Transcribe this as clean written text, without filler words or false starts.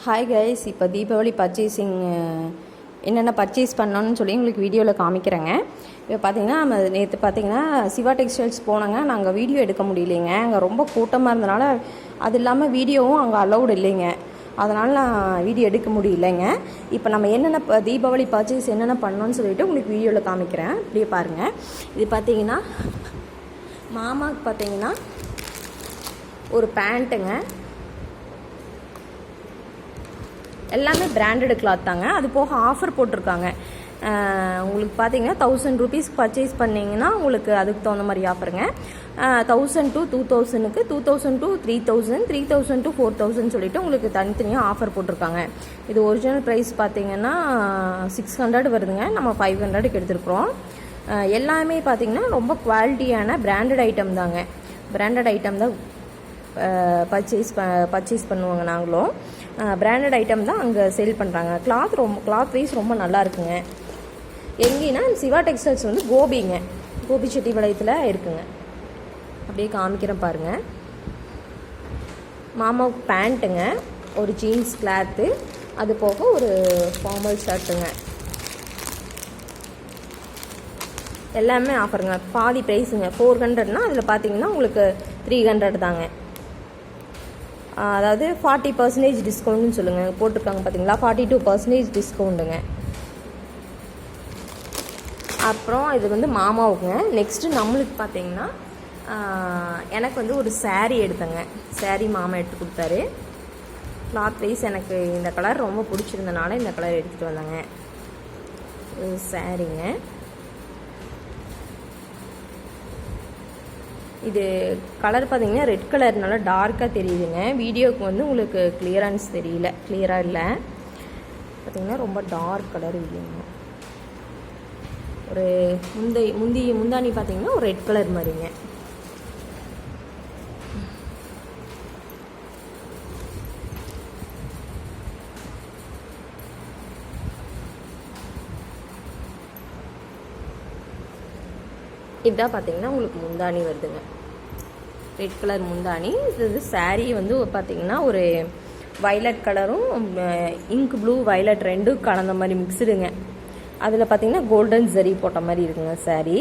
Hi guys, இப்போ Deepavali purchasing என்னென்ன purchase பண்ணோன்னு சொல்லி உங்களுக்கு வீடியோவில் காமிக்கிறேங்க. இப்போ பார்த்தீங்கன்னா நம்ம நேற்று பார்த்தீங்கன்னா சிவா டெக்ஸ்டைல்ஸ் போனாங்க. நாங்கள் வீடியோ எடுக்க முடியலைங்க, அங்கே ரொம்ப கூட்டமாக இருந்தனால. அது இல்லாமல் வீடியோவும் அங்கே அலௌடு இல்லைங்க, அதனால் நான் வீடியோ எடுக்க முடியலைங்க. இப்போ நம்ம என்னென்ன தீபாவளி பர்ச்சேஸ் என்னென்ன பண்ணோன்னு சொல்லிவிட்டு உங்களுக்கு வீடியோவில் காமிக்கிறேன். இப்படியே பாருங்கள். இது பார்த்தீங்கன்னா மாமாவுக்கு பார்த்தீங்கன்னா ஒரு பேண்ட்டுங்க, எல்லாமே பிராண்டடு கிளாத் தாங்க. அது போக ஆஃபர் போட்டிருக்காங்க. உங்களுக்கு பார்த்தீங்கன்னா 1000 rupees பர்ச்சேஸ் பண்ணிங்கன்னா உங்களுக்கு அதுக்கு தகுந்த மாதிரி ஆஃபருங்க. 1000 to 2000க்கு 2000 to 3000, 3000 to 4000 சொல்லிட்டு உங்களுக்கு தனித்தனியாக ஆஃபர் போட்டிருக்காங்க. இது ஒரிஜினல் ப்ரைஸ் பார்த்தீங்கன்னா 600 வருதுங்க. நம்ம 500க்கு எடுத்துருக்குறோம். எல்லாமே பார்த்தீங்கன்னா ரொம்ப குவாலிட்டியான பிராண்டட் ஐட்டம் தாங்க. பிராண்டட் ஐட்டம் தான் பர்ச்சேஸ் பண்ணுவாங்க. நாங்களும் பிராண்டட் ஐட்டம் தான் அங்கே சேல் பண்ணுறாங்க. கிளாத் வைஸ் ரொம்ப நல்லா இருக்குங்க. எங்கேன்னா சிவா டெக்ஸ்டைல்ஸ் வந்து கோபிங்க, கோபி செட்டிபாளையத்தில் இருக்குங்க. அப்படியே காமிக்கிறேன் பாருங்கள். மாமாவுக்கு பேண்ட்டுங்க, ஒரு ஜீன்ஸ் கிளாத்து, அது போக ஒரு ஃபார்மல் ஷர்ட்டுங்க. எல்லாமே ஆஃபருங்க. பாதி ப்ரைஸுங்க. 400னா அதில் பார்த்தீங்கன்னா உங்களுக்கு 300 தாங்க. அதாவது 40% டிஸ்கவுண்ட்னு சொல்லுங்கள் போட்டிருக்காங்க பார்த்தீங்களா. 42% டிஸ்கவுண்ட்டுங்க. அப்புறம் இது வந்து மாமாவுக்குங்க. நெக்ஸ்ட்டு நம்மளுக்கு பார்த்தீங்கன்னா எனக்கு வந்து ஒரு சாரீ எடுத்தேங்க. சாரீ மாமா எடுத்து கொடுத்தாரு. கிளாத் வைஸ் எனக்கு இந்த கலர் ரொம்ப பிடிச்சிருந்தனால இந்த கலர் எடுத்துகிட்டு வந்தாங்க. சாரீங்க. இது கலர் பார்த்தீங்கன்னா ரெட் கலர், நல்லா டார்க்காக தெரியுதுங்க. வீடியோவுக்கு வந்து உங்களுக்கு கிளியரன்ஸ் தெரியல, கிளியராக இல்லை. பார்த்தீங்கன்னா ரொம்ப டார்க் கலர் இல்லைங்க. ஒரு முந்தானி பார்த்தீங்கன்னா ஒரு ரெட் கலர் மாதிரிங்க. இதுதான் பார்த்தீங்கன்னா உங்களுக்கு முந்தானி வருதுங்க, ரெட் கலர் முந்தானி. இது சாரீ வந்து பார்த்தீங்கன்னா ஒரு வைலட் கலரும் இங்க் ப்ளூ வைலட் ரெண்டும் கலந்த மாதிரி மிக்ஸுடுங்க. அதில் பார்த்தீங்கன்னா கோல்டன் ஜரி போட்ட மாதிரி இருக்குங்க சாரீ.